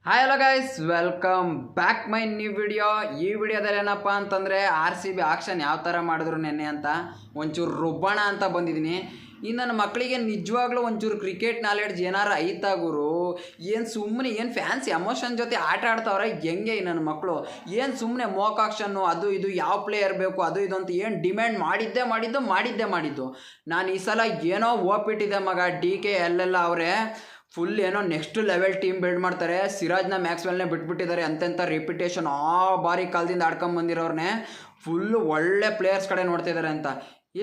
Hi hello guys, welcome back my new video. ಈ ವಿಡಿಯೋದಲ್ಲಿ ಏನಪ್ಪ ಅಂತಂದರೆ RCB ಆಕ್ಷನ್ ಯಾವ ಥರ ಮಾಡಿದ್ರು ನೆನ್ನೆ ಅಂತ ಒಂಚೂರು ರುಬ್ಬಣ ಅಂತ ಬಂದಿದ್ದೀನಿ. ಈ ನನ್ನ ಮಕ್ಕಳಿಗೆ ನಿಜವಾಗ್ಲೂ ಒಂಚೂರು ಕ್ರಿಕೆಟ್ ನಾಲೆಡ್ಜ್ ಏನಾರು ಐತಾ ಗುರು? ಏನು ಸುಮ್ಮನೆ ಏನು ಫ್ಯಾನ್ಸ್ ಎಮೋಷನ್ ಜೊತೆ ಆಟ ಆಡ್ತಾವ್ರೆ ಹೆಂಗೆ ನನ್ನ ಮಕ್ಕಳು? ಏನು ಸುಮ್ಮನೆ ಮೋಕ್ ಆಕ್ಷನ್ನು ಅದು ಇದು ಯಾವ ಪ್ಲೇಯರ್ ಬೇಕು ಅದು ಇದು ಅಂತ ಏನು ಡಿಮ್ಯಾಂಡ್ ಮಾಡಿದ್ದು. ನಾನು ಈ ಸಲ ಏನೋ ಓಪಿಟ್ಟಿದೆ ಮಗ. DK ಎಲ್ಲೆಲ್ಲ ಅವರೇ ಫುಲ್ ಏನೋ ನೆಕ್ಸ್ಟ್ ಲೆವೆಲ್ ಟೀಮ್ ಬಿಲ್ಡ್ ಮಾಡ್ತಾರೆ. ಸಿರಾಜ್ನ ಮ್ಯಾಕ್ಸ್ವೆಲ್ನೇ ಬಿಟ್ಬಿಟ್ಟಿದ್ದಾರೆ. ಅಂತೆಂಥ ರೆಪ್ಯುಟೇಷನ್ ಬಾರಿ ಕಾಲದಿಂದ ಆಡ್ಕೊಂಬಂದಿರೋರ್ನೇ ಫುಲ್ಲು ಒಳ್ಳೆ ಪ್ಲೇಯರ್ಸ್ ಕಡೆ ನೋಡ್ತಿದ್ದಾರೆ ಅಂತ.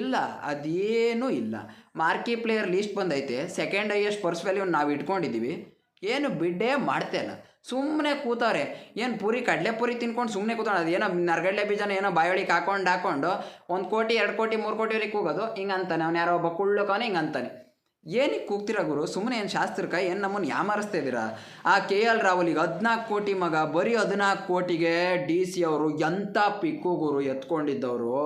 ಇಲ್ಲ, ಅದೇನೂ ಇಲ್ಲ. ಮಾರ್ಕಿ ಪ್ಲೇಯರ್ ಲೀಸ್ಟ್ ಬಂದೈತೆ. ಸೆಕೆಂಡ್ ಹೈಯೆಸ್ಟ್ ಪರ್ಸ್ ವ್ಯಾಲ್ಯೂ ನಾವು ಇಟ್ಕೊಂಡಿದ್ದೀವಿ. ಏನು ಬಿಡ್ಡೇ ಮಾಡ್ತಾ ಇಲ್ಲ, ಸುಮ್ಮನೆ ಕೂತವ್ರೆ. ಏನು ಕಡಲೆ ಪೂರಿ ತಿನ್ಕೊಂಡು ಸುಮ್ಮನೆ ಕೂತಾಳೆ. ಅದು ಏನೋ ನರಗಡ್ಲೆ ಬೀಜನ ಏನೋ ಬಾಯೊಳಿಗೆ ಹಾಕೊಂಡು 1 ಕೋಟಿ 2 ಕೋಟಿ 3 ಕೋಟಿವರೆಗೆ ಕೂಗೋದು ಹಿಂಗೆ ಅಂತಾನೆ. ಅವ್ನು ಯಾರೋ ಒಬ್ಬ ಕುಳ್ಳುಕವನೇ ಹಿಂಗೆ ಅಂತಾನೆ. ಏನಕ್ಕೆ ಕೂಗ್ತೀರಾ ಗುರು? ಸುಮ್ಮನೆ ಏನು ಶಾಸ್ತ್ರಕ್ಕೆ ಏನು ನಮ್ಮನ್ನು ಯಾಮಾರಿಸ್ತಾ ಇದ್ದೀರಾ? ಆ KL ರಾಹುಲಿಗೆ 14 ಕೋಟಿ ಮಗ, ಬರೀ 14 ಕೋಟಿಗೆ DC ಅವರು ಎಂಥ ಪಿಕ್ಕು ಗುರು ಎತ್ಕೊಂಡಿದ್ದವರು.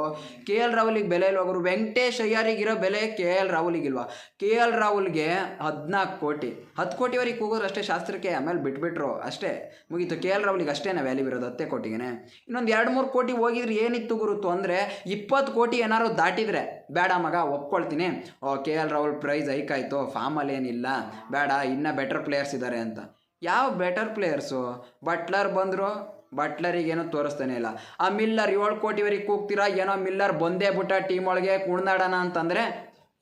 KL ರಾಹುಲಿಗೆ ಬೆಲೆ ಇಲ್ವಾ ಗುರು? ವೆಂಕಟೇಶ್ ಅಯ್ಯರಿಗಿರೋ ಬೆಲೆ KL ರಾಹುಲಿಗಿಲ್ವಾ? KL ರಾಹುಲ್ಗೆ 14 ಕೋಟಿ, 10 ಕೋಟಿವರೆಗೆ ಕೂಗೋರು ಅಷ್ಟೇ ಶಾಸ್ತ್ರಕ್ಕೆ. ಆಮೇಲೆ ಬಿಟ್ಬಿಟ್ರು ಅಷ್ಟೇ, ಮುಗೀತು. KL ರಾಹುಲಿಗೆ ಅಷ್ಟೇ ವ್ಯಾಲ್ಯೂ ಇರೋದು 10 ಕೋಟಿಗೆ. ಇನ್ನೊಂದು 2-3 ಕೋಟಿ ಹೋಗಿದ್ರೆ ಏನಿತ್ತು ಗುರುತ್ತು ಅಂದರೆ 20 ಕೋಟಿ ಏನಾರು ದಾಟಿದ್ರೆ ಬೇಡ ಮಗ ಒಪ್ಕೊಳ್ತೀನಿ. KL ರಾಹುಲ್ ಪ್ರೈಸ್ ಆಯಿತು, ಫಾರ್ಮಲ್ಲಿ ಏನಿಲ್ಲ, ಬೇಡ, ಇನ್ನೂ ಬೆಟರ್ ಪ್ಲೇಯರ್ಸ್ ಇದ್ದಾರೆ ಅಂತ. ಯಾವ ಬೆಟರ್ ಪ್ಲೇಯರ್ಸು? ಬಟ್ಲರ್ ಬಂದರು, ಬಟ್ಲರಿಗೇನೋ ತೋರಿಸ್ತಾನೆ ಇಲ್ಲ. ಆ ಮಿಲ್ಲರ್ 7 ಕೋಟಿವರೆಗೆ ಕೂಗ್ತೀರಾ, ಏನೋ ಮಿಲ್ಲರ್ ಬಂದೇ ಬಿಟ್ಟ ಟೀಮ್ ಒಳಗೆ ಕುಣ್ದಾಡೋಣ ಅಂತಂದರೆ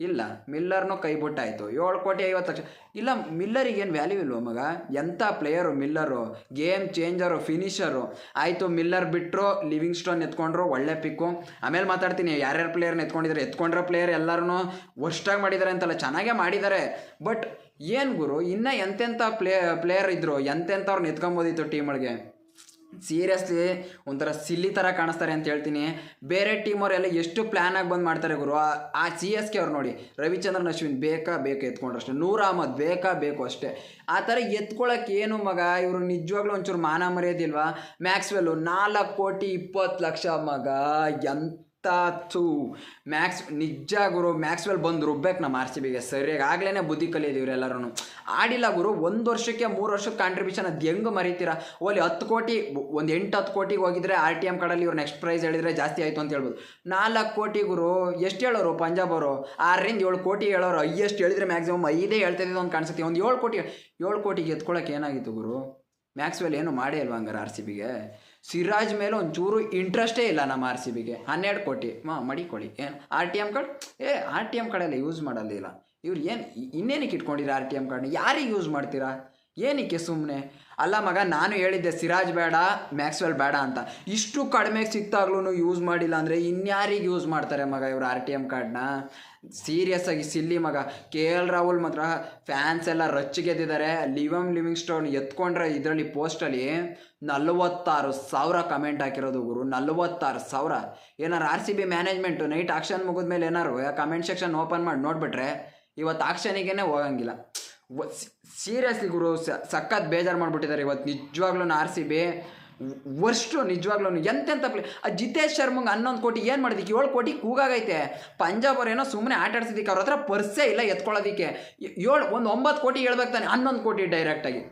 ಇಲ್ಲ, ಮಿಲ್ಲರ್ನೂ ಕೈ ಬಿಟ್ಟಾಯಿತು. 7 ಕೋಟಿ 50 ಲಕ್ಷ. ಇಲ್ಲ, ಮಿಲ್ಲರಿಗೇನು ವ್ಯಾಲ್ಯೂ ಇಲ್ವ ಮಗ? ಎಂಥ ಪ್ಲೇಯರು ಮಿಲ್ಲರು, ಗೇಮ್ ಚೇಂಜರು, ಫಿನಿಷರು. ಆಯಿತು, ಮಿಲ್ಲರ್ ಬಿಟ್ಟರು, ಲಿವಿಂಗ್ ಸ್ಟೋನ್ ಎತ್ಕೊಂಡ್ರು, ಒಳ್ಳೆ ಪಿಕ್ಕು. ಆಮೇಲೆ ಮಾತಾಡ್ತೀನಿ ಯಾರ್ಯಾರು ಪ್ಲೇಯರ್ನ ಎತ್ಕೊಂಡಿರೋ ಪ್ಲೇಯರ್ ಎಲ್ಲರೂ ವರ್ಸ್ಟಾಗಿ ಮಾಡಿದ್ದಾರೆ ಅಂತಲ್ಲ, ಚೆನ್ನಾಗೇ ಮಾಡಿದ್ದಾರೆ. ಬಟ್ ಏನು ಗುರು, ಇನ್ನೂ ಎಂತೆಂಥ ಪ್ಲೇಯರ್ ಇದ್ದರು, ಎಂತೆಂಥವ್ರನ್ನ ಎತ್ಕೊಬೋದಿತ್ತು ಟೀಮ್ ಒಳಗೆ. ಸೀರಿಯಸ್ಲಿ ಒಂಥರ ಸಿಲ್ಲಿ ಥರ ಕಾಣಿಸ್ತಾರೆ ಅಂತ ಹೇಳ್ತೀನಿ. ಬೇರೆ ಟೀಮವರೆಲ್ಲ ಎಷ್ಟು ಪ್ಲ್ಯಾನಾಗಿ ಬಂದು ಮಾಡ್ತಾರೆ ಗುರು. ಆ CSK ಅವ್ರು ನೋಡಿ, ರವಿಚಂದ್ರನ್ ಅಶ್ವಿನ್ ಬೇಕು ಎತ್ಕೊಂಡ್ರು ಅಷ್ಟೇ, ನೂರ್ ಅಹಮದ್ ಬೇಕು ಅಷ್ಟೇ. ಆ ಥರ ಎತ್ಕೊಳ್ಳೋಕೆ ಏನು ಮಗ ಇವರು? ನಿಜವಾಗ್ಲೂ ಒಂಚೂರು ಮಾನ ಮರ್ಯಾದಿಲ್ವಾ? ಮ್ಯಾಕ್ಸ್ವೆಲ್ಲು 4 ಕೋಟಿ 20 ಲಕ್ಷ ಮಗ, ಎಂತ ನಿಜ ಗುರು. ಮ್ಯಾಕ್ಸ್ವೆಲ್ ಬಂದು ರುಬ್ಬೇಕು ನಮ್ಮ RCBಗೆ ಸರಿಯಾಗಿ. ಆಗ್ಲೇ ಬುದ್ಧಿ ಕಲಿಯೋದು ಇವರೆಲ್ಲರೂ. ಆಡಿಲ್ಲ ಗುರು, 1 ವರ್ಷಕ್ಕೆ 3 ವರ್ಷಕ್ಕೆ ಕಾಂಟ್ರಿಬ್ಯೂಷನ್ ಅದು ಹೆಂಗೆ ಮರಿತೀರಾ? ಓಲಿ 10 ಕೋಟಿ, ಒಂದು 8-10 ಕೋಟಿಗೆ ಹೋಗಿದ್ರೆ RTM ಕಾರ್ಡಲ್ಲಿ ಇವ್ರು ನೆಕ್ಸ್ಟ್ ಪ್ರೈಸ್ ಹೇಳಿದ್ರೆ ಜಾಸ್ತಿ ಆಯಿತು ಅಂತ ಹೇಳ್ಬೋದು. 4 ಕೋಟಿ ಗುರು, ಎಷ್ಟು ಹೇಳೋರು ಪಂಜಾಬ್ ಅವರು? 6-7 ಕೋಟಿ ಹೇಳೋರು, ಹೈಯೆಸ್ಟ್ ಹೇಳಿದ್ರೆ ಮ್ಯಾಕ್ಸಿಮಮ್ 5 ಹೇಳ್ತಿದ್ದು ಅಂತ ಕಾಣಿಸುತ್ತೆ. ಒಂದು 7 ಕೋಟಿಗೆ ಎತ್ಕೊಳ್ಳೋಕೆ ಏನಾಗಿತ್ತು ಗುರು? ಮ್ಯಾಕ್ಸ್ವೆಲ್ ಏನು ಮಾಡೇ ಇಲ್ವಾ ಹಂಗಾರೆ RCBಗೆ? ಸಿರಾಜ್ ಮೇಲೆ ಒಂಚೂರು ಇಂಟ್ರೆಸ್ಟೇ ಇಲ್ಲ ನಮ್ಮ RCBಗೆ. 12 ಕೋಟಿ ಮಡಿಕೊಳ್ಳಿ. ಏನು RTM ಕಾರ್ಡ್? RTM ಕಾರ್ಡೆಲ್ಲ ಯೂಸ್ ಮಾಡೋದಿಲ್ಲ ಇವ್ರು. ಏನು ಇನ್ನೇನಕ್ಕೆ ಇಟ್ಕೊಂಡಿರ RTM ಕಾರ್ಡ್ನ? ಯಾರಿಗೆ ಯೂಸ್ ಮಾಡ್ತೀರಾ? ಏನಕ್ಕೆ ಸುಮ್ಮನೆ? ಅಲ್ಲ ಮಗ, ನಾನು ಹೇಳಿದ್ದೆ ಸಿರಾಜ್ ಬೇಡ, ಮ್ಯಾಕ್ಸ್ವೆಲ್ ಬೇಡ ಅಂತ. ಇಷ್ಟು ಕಡಿಮೆಗೆ ಸಿಕ್ತಾಗ್ಲೂ ಯೂಸ್ ಮಾಡಿಲ್ಲ ಅಂದರೆ ಇನ್ಯಾರಿಗೆ ಯೂಸ್ ಮಾಡ್ತಾರೆ ಮಗ ಇವರು RTM ಕಾರ್ಡ್ನ? ಸೀರಿಯಸ್ ಆಗಿ ಸಿಲ್ಲಿ ಮಗ. KL ರಾಹುಲ್ ಮಾತ್ರ ಫ್ಯಾನ್ಸ್ ಎಲ್ಲ ರಚ್ಚಿಗೆದ್ದಿದ್ದಾರೆ. ಲಿವಿಂಗ್ ಸ್ಟೋನ್ ಎತ್ಕೊಂಡ್ರೆ ಇದರಲ್ಲಿ ಪೋಸ್ಟಲ್ಲಿ 46,000 ಕಮೆಂಟ್ ಹಾಕಿರೋದು ಗುರು. 46,000. ಏನಾರು RCB ಮ್ಯಾನೇಜ್ಮೆಂಟು ನೈಟ್ ಆಕ್ಷನ್ ಮುಗಿದ್ಮೇಲೆ ಏನಾರು ಕಮೆಂಟ್ ಸೆಕ್ಷನ್ ಓಪನ್ ಮಾಡಿ ನೋಡಿಬಿಟ್ರೆ ಇವತ್ತು ಆಕ್ಷನಿಗೇ ಹೋಗಂಗಿಲ್ಲ. ಸೀರಿಯಸ್ಲಿ ಗುರು, ಸಖತ್ ಬೇಜಾರು ಮಾಡಿಬಿಟ್ಟಿದ್ದಾರೆ ಇವತ್ತು ನಿಜವಾಗ್ಲೂ RCB. ವರ್ಸ್ಟು ನಿಜವಾಗ್ಲೂ. ಎಂತೆಂಥ ಆ ಜಿತೇಶ್ ಶರ್ಮಂಗೆ 11 ಕೋಟಿ ಏನು ಮಾಡೋದಕ್ಕೆ? 7 ಕೋಟಿ ಕೂಗಾಗೈತೆ. ಪಂಜಾಬ್ ಅವ್ರೇನೋ ಸುಮ್ಮನೆ ಆಟ ಆಡ್ಸಿದ್ದಕ್ಕೆ ಅವ್ರ ಹತ್ರ ಪರ್ಸೇ ಇಲ್ಲ ಎತ್ಕೊಳ್ಳೋದಕ್ಕೆ. 9 ಕೋಟಿ ಹೇಳ್ಬೇಕು ತಾನೆ, 11 ಕೋಟಿ ಡೈರೆಕ್ಟಾಗಿ.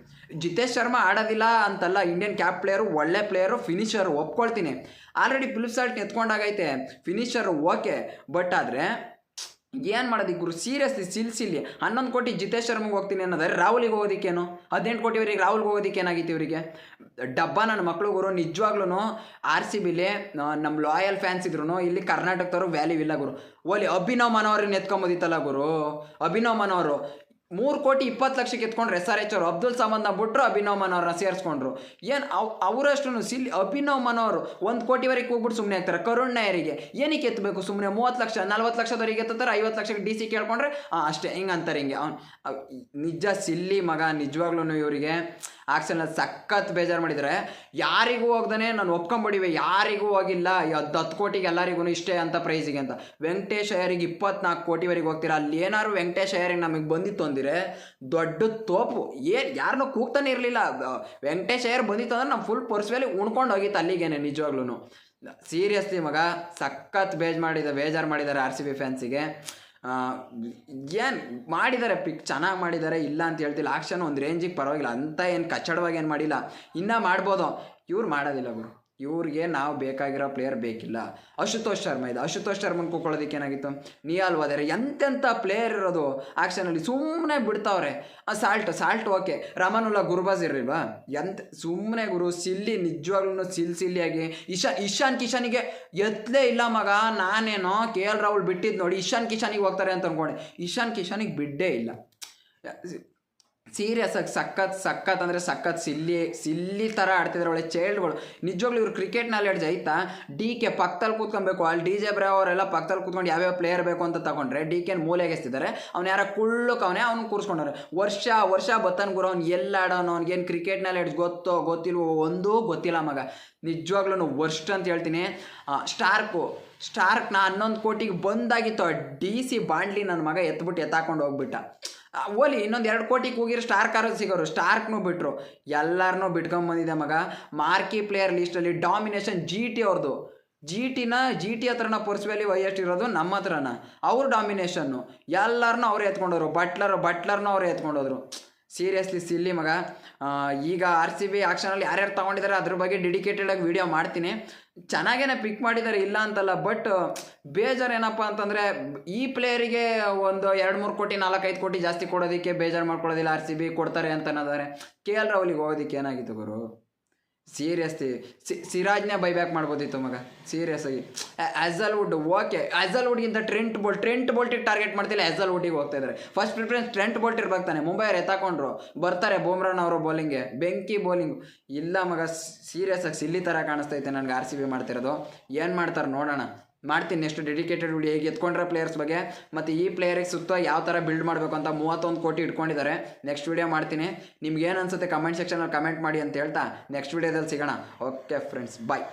ಜಿತೇಶ್ ಶರ್ಮಾ ಆಡೋದಿಲ್ಲ ಅಂತಲ್ಲ, ಇಂಡಿಯನ್ ಕ್ಯಾಪ್ ಪ್ಲೇಯರು, ಒಳ್ಳೆ ಪ್ಲೇಯರು, ಫಿನಿಷರು ಒಪ್ಕೊಳ್ತೀನಿ. ಆಲ್ರೆಡಿ ಫಿಲಿಪ್ಸಾಲ್ಟ್ ಎತ್ಕೊಂಡಾಗೈತೆ, ಫಿನಿಷರು ಓಕೆ. ಬಟ್ ಆದರೆ ಏನು ಮಾಡೋದಕ್ಕೆ ಗುರು? ಸೀರಿಯಸ್ಲಿ ಸಿಲ್ಲಿ 11 ಕೋಟಿ ಜಿತೇಶ್ ಶರ್ಮಗೆ ಹೋಗ್ತೀನಿ ಅನ್ನೋದಾದ್ರೆ ರಾಹುಲಿಗೆ ಹೋಗೋದಕ್ಕೇನು? 18 ಕೋಟಿವರೆಗೆ ರಾಹುಲ್ಗೆ ಹೋಗೋದಕ್ಕೆ ಏನಾಗಿತ್ತು ಇವರಿಗೆ? ಡಬ್ಬ ನನ್ನ ಮಕ್ಕಳು ಗುರು. ನಿಜವಾಗ್ಲೂ RCBಲಿ ನಮ್ಮ ಲಾಯಲ್ ಫ್ಯಾನ್ಸ್ ಇದ್ರು ಇಲ್ಲಿ ಕರ್ನಾಟಕದವರು ವ್ಯಾಲ್ಯೂ ಇಲ್ಲ ಗುರು. ಓಲಿ ಅಭಿನವ್ ಮನೋಹರನ್ನ ಎತ್ಕೊಂಬೋದಿತ್ತಲ್ಲ ಗುರು. ಅಭಿನವ್ ಮನೋಹರ್ 3 ಕೋಟಿ 20 ಲಕ್ಷಕ್ಕೆ ಎತ್ಕೊಂಡ್ರೆ SRH ಅವರು ಅಬ್ದುಲ್ ಸಮದ್ನ ಬಿಟ್ಟರು, ಅಭಿನವ್ ಮನೋಹರ್ನ ಸೇರಿಸ್ಕೊಂಡ್ರು. ಏನು ಅವರಷ್ಟು ಸಿಲ್ಲಿ ಅಭಿನವ್ ಮನೋಹರ್ 1 ಕೋಟಿವರೆಗೆ ಹೋಗ್ಬಿಟ್ಟು ಸುಮ್ಮನೆ ಆಗ್ತಾರೆ. ಕರುಣ್ ನಾಯರಿಗೆ ಏನಕ್ಕೆ ಎತ್ತಬೇಕು? ಸುಮ್ಮನೆ 30 ಲಕ್ಷ 40 ಲಕ್ಷದವರೆಗೆ ಎತ್ತಾರೆ, 50 ಲಕ್ಷಕ್ಕೆ DC ಕೇಳ್ಕೊಂಡ್ರೆ ಅಷ್ಟೇ ಹಿಂಗೆ ಅಂತಾರೆ. ಹಿಂಗೆ ನಿಜ ಸಿಲ್ಲಿ ಮಗ. ನಿಜವಾಗ್ಲೂ ಇವರಿಗೆ ಆಕ್ಷನ್ ಸಖತ್ ಬೇಜಾರು ಮಾಡಿದರೆ. ಯಾರಿಗೂ ಹೋಗ್ದಾನೆ ನಾನು ಒಪ್ಕೊಂಬಿಡಿವೆ, ಯಾರಿಗೂ ಹೋಗಿಲ್ಲ 10 ಕೋಟಿಗೆ ಎಲ್ಲರಿಗೂ ಇಷ್ಟೇ ಅಂತ ಪ್ರೈಸಿಗೆ ಅಂತ. ವೆಂಕಟೇಶ್ ಅಯ್ಯರಿಗೆ 24 ಕೋಟಿವರೆಗೆ ಹೋಗ್ತೀರಾ. ಅಲ್ಲಿ ಏನಾದ್ರು ವೆಂಕಟೇಶ್ ಅಯ್ಯರಿಗೆ ನಮಗೆ ಬಂದಿತ್ತು ಅಂದರೆ ದೊಡ್ಡ ತೋಪು. ಯಾರನ್ನೂ ಕೂಗ್ತಾನೆ ಇರಲಿಲ್ಲ. ವೆಂಕಟೇಶ್ ಅಯ್ಯರ್ ಬಂದಿತ್ತು ಅಂದ್ರೆ ನಾವು ಫುಲ್ ಪರ್ಸ್ವೇಲಿ ಉಣ್ಕೊಂಡು ಹೋಗಿತ್ತು ಅಲ್ಲಿಗೇನೆ. ನಿಜವಾಗ್ಲೂ ಸೀರಿಯಸ್ಲಿ ಮಗ, ಸಖತ್ ಬೇಜಾರು ಮಾಡಿದ್ದಾರೆ RCB ಫ್ಯಾನ್ಸಿಗೆ. ಏನು ಮಾಡಿದ್ದಾರೆ, ಪಿಕ್ ಚೆನ್ನಾಗಿ ಮಾಡಿದ್ದಾರೆ, ಇಲ್ಲ ಅಂತ ಹೇಳ್ತಿಲ್ಲ. ಆಕ್ಷನ್ ಒಂದು ರೇಂಜಿಗೆ ಪರವಾಗಿಲ್ಲ, ಅಂತ ಏನು ಕಚ್ಚಡವಾಗಿ ಏನು ಮಾಡಿಲ್ಲ, ಇನ್ನೂ ಮಾಡ್ಬೋದು. ಇವ್ರು ಮಾಡೋದಿಲ್ಲ ಗುರು. ಇವ್ರಿಗೆ ನಾವು ಬೇಕಾಗಿರೋ ಪ್ಲೇಯರ್ ಬೇಕಿಲ್ಲ. ಅಶುತೋಷ್ ಶರ್ಮಾ ಇದೆ, ಅಶುತೋಷ್ ಶರ್ಮನ್ ಕೂಕೊಳ್ಳೋದಕ್ಕೆ ಏನಾಗಿತ್ತು, ನಿಯಾಲ್ ವಾದರೆ ಎಂತೆಂಥ ಪ್ಲೇಯರ್ ಇರೋದು ಆ್ಯಕ್ಷನಲ್ಲಿ ಸುಮ್ಮನೆ ಬಿಡ್ತಾವ್ರೆ. ಸಾಲ್ಟ್ ಓಕೆ, ರಮನುಲ್ಲಾ ಗುರ್ಬಾಜ್ ಇರಲಿಲ್ವಾ, ಸುಮ್ಮನೆ ಗುರು ಸಿಲ್ಲಿ, ನಿಜವಾಗ್ಲೂ ಸಿಲ್ಲಿಯಾಗಿ ಇಶಾನ್ ಕಿಶನಿಗೆ ಎತ್ತಲೇ ಇಲ್ಲ ಮಗ. ನಾನೇನೋ KL ರಾಹುಲ್ ಬಿಟ್ಟಿದ್ದು ನೋಡಿ ಇಶಾನ್ ಕಿಶನಿಗೆ ಹೋಗ್ತಾರೆ ಅಂತ ಅಂದ್ಕೊಂಡೆ, ಇಶಾನ್ ಕಿಶನಿಗೆ ಬಿಡ್ಡೇ ಇಲ್ಲ. ಸೀರಿಯಸ್ ಆಗಿ ಸಖತ್ ಅಂದರೆ ಸಖತ್ ಸಿಲ್ಲಿ ಥರ ಆಡ್ತಿದ್ದಾರೆ, ಒಳ್ಳೆ ಚೈಲ್ಡ್ಗಳು. ನಿಜವಾಗ್ಲೂ ಇವ್ರು ಕ್ರಿಕೆಟ್ ನಾಲೆಡ್ಜ್ ಆಯ್ತಾ. DK ಪಕ್ಕದಲ್ಲಿ ಕೂತ್ಕೊಬೇಕು, ಅಲ್ಲಿ DJ ಬ್ರಾವ್ ಅವರೆಲ್ಲ ಪಕ್ಕದಲ್ಲಿ ಕೂತ್ಕೊಂಡು ಯಾವ್ಯಾವ ಪ್ಲೇಯರ್ ಬೇಕು ಅಂತ ತಗೊಂಡ್ರೆ DK ಮೂಲೆಗೆ ಎಸ್ತಿದ್ದಾರೆ. ಅವ್ನು ಯಾರ ಕುಳ್ಳಕ್ಕವನೇ ಅವ್ನು ಕೂರಿಸ್ಕೊಂಡವ್ರೆ. ವರ್ಷ ಬತ್ತನ್ ಗುರು, ಅವ್ನು ಎಲ್ಲ ಆಡೋನು, ಅವ್ನಿಗೇನು ಕ್ರಿಕೆಟ್ ನಾಲೆಡ್ಜ್ ಗೊತ್ತಿಲ್ವೋ ಒಂದೂ ಗೊತ್ತಿಲ್ಲ ಮಗ. ನಿಜವಾಗ್ಲೂ ವರ್ಸ್ಟ್ ಅಂತ ಹೇಳ್ತೀನಿ. ಸ್ಟಾರ್ಕ್ನ 11 ಕೋಟಿಗೆ ಬಂದಾಗಿತ್ತು, DC ಬಾಂಡ್ಲಿ ನನ್ನ ಮಗ ಎತ್ತಾಕೊಂಡು ಹೋಗ್ಬಿಟ್ಟ. ಓಲಿ ಇನ್ನೊಂದು 2 ಕೋಟಿಗೆ ಹೋಗಿರೋ ಸ್ಟಾರ್ಕ್ ಸಿಗೋರು, ಸ್ಟಾರ್ಕ್ನೂ ಬಿಟ್ಟರು, ಎಲ್ಲರನ್ನೂ ಬಿಟ್ಕೊಂಬಂದಿದೆ ಮಗ. ಮಾರ್ಕಿ ಪ್ಲೇಯರ್ ಲಿಸ್ಟಲ್ಲಿ ಡಾಮಿನೇಷನ್ GT ಅವ್ರದ್ದು. GT ಹತ್ರನ ಪರ್ಸ್ ವ್ಯಾಲ್ಯೂ ಹೈಯೆಸ್ಟ್ ಇರೋದು, ನಮ್ಮ ಹತ್ರನ ಅವ್ರ ಡಾಮಿನೇಷನ್ನು. ಎಲ್ಲರನ್ನೂ ಅವರೇ ಎತ್ಕೊಂಡೋದ್ರು, ಬಟ್ಲರ್ನೂ ಅವರೇ ಎತ್ಕೊಂಡೋದ್ರು. ಸೀರಿಯಸ್ಲಿ ಸಿಲ್ಲಿ ಮಗ. ಈಗ RCB ಆಕ್ಷನಲ್ಲಿ ಯಾರ್ಯಾರು ತೊಗೊಂಡಿದ್ದಾರೆ ಅದ್ರ ಬಗ್ಗೆ ಡೆಡಿಕೇಟೆಡಾಗಿ ವೀಡಿಯೋ ಮಾಡ್ತೀನಿ. ಚೆನ್ನಾಗೇನೆ ಪಿಕ್ ಮಾಡಿದ್ದಾರೆ, ಇಲ್ಲ ಅಂತಲ್ಲ. ಬಟ್ ಬೇಜಾರು ಏನಪ್ಪ ಅಂತಂದರೆ, ಈ ಪ್ಲೇಯರಿಗೆ ಒಂದು 2-3 ಕೋಟಿ 4-5 ಕೋಟಿ ಜಾಸ್ತಿ ಕೊಡೋದಕ್ಕೆ ಬೇಜಾರು ಮಾಡ್ಕೊಳ್ಳೋದಿಲ್ಲ. RCB ಕೊಡ್ತಾರೆ ಅಂತ ಅನ್ನೋದಾರೆ, KL ರಾಹುಲಿಗೆ ಹೋಗೋದಕ್ಕೆ ಏನಾಗಿತ್ತು ಗುರು. ಸೀರಿಯಸ್ಲಿ ಸಿರಾಜ್ನೇ ಬೈಬ್ಯಾಕ್ ಮಾಡ್ಬೋದಿತ್ತು ಮಗ. ಸೀರಿಯಸ್ ಆಗಿ ಹ್ಯಾಸಲ್ವುಡ್ ಓಕೆ, ಹ್ಯಾಸಲ್ವುಡ್ಗಿಂತ ಟ್ರೆಂಟ್ ಬೋಲ್ಟಿಗೆ ಟಾರ್ಗೆಟ್ ಮಾಡ್ತಿಲ್ಲ, ಹ್ಯಾಸಲ್ವುಡ್ಡಿಗೆ ಹೋಗ್ತಾ ಇದ್ದಾರೆ. ಫಸ್ಟ್ ಪ್ರಿಫರೆನ್ಸ್ ಟ್ರೆಂಟ್ ಬೋಲ್ಟ್ ಇರ್ಬೇಕು ತಾನೆ. ಮುಂಬೈಯವ್ರು ಎತ್ತಾಕೊಂಡ್ರು ಬರ್ತಾರೆ, ಬೂಮ್ರಾನ್ ಅವರು ಬೌಲಿಂಗ್ಗೆ ಬೆಂಕಿ ಬೌಲಿಂಗು. ಇಲ್ಲ ಮಗ, ಸೀರಿಯಸ್ ಆಗಿ ಸಿಲ್ಲಿ ಥರ ಕಾಣಿಸ್ತೈತೆ ನನಗೆ RCB ಮಾಡ್ತಿರೋದು. ಏನು ಮಾಡ್ತಾರೆ ನೋಡೋಣ. ಮಾಡ್ತೀನಿ ನೆಕ್ಸ್ಟ್ ಡೆಡಿಕೇಟೆಡ್ ವಿಡಿಯೋ, ಹೇಗೆ ಎತ್ಕೊಂಡ್ರೆ ಪ್ಲೇಯರ್ಸ್ ಬಗ್ಗೆ, ಮತ್ತು ಈ ಪ್ಲೇಯರಿಗೆ ಸುತ್ತ ಯಾವ ಥರ ಬಿಲ್ಡ್ ಮಾಡಬೇಕು ಅಂತ 31 ಕೋಟಿ ಇಟ್ಕೊಂಡಿದ್ದಾರೆ. ನೆಕ್ಸ್ಟ್ ವಿಡಿಯೋ ಮಾಡ್ತೀನಿ. ನಿಮ್ಗೆ ಏನು ಅನ್ಸುತ್ತೆ ಕಮೆಂಟ್ ಸೆಕ್ಷನಲ್ಲಿ ಕಮೆಂಟ್ ಮಾಡಿ ಅಂತ ಹೇಳ್ತಾ ನೆಕ್ಸ್ಟ್ ವಿಡಿಯೋದಲ್ಲಿ ಸಿಗೋಣ. ಓಕೆ ಫ್ರೆಂಡ್ಸ್, ಬಾಯ್.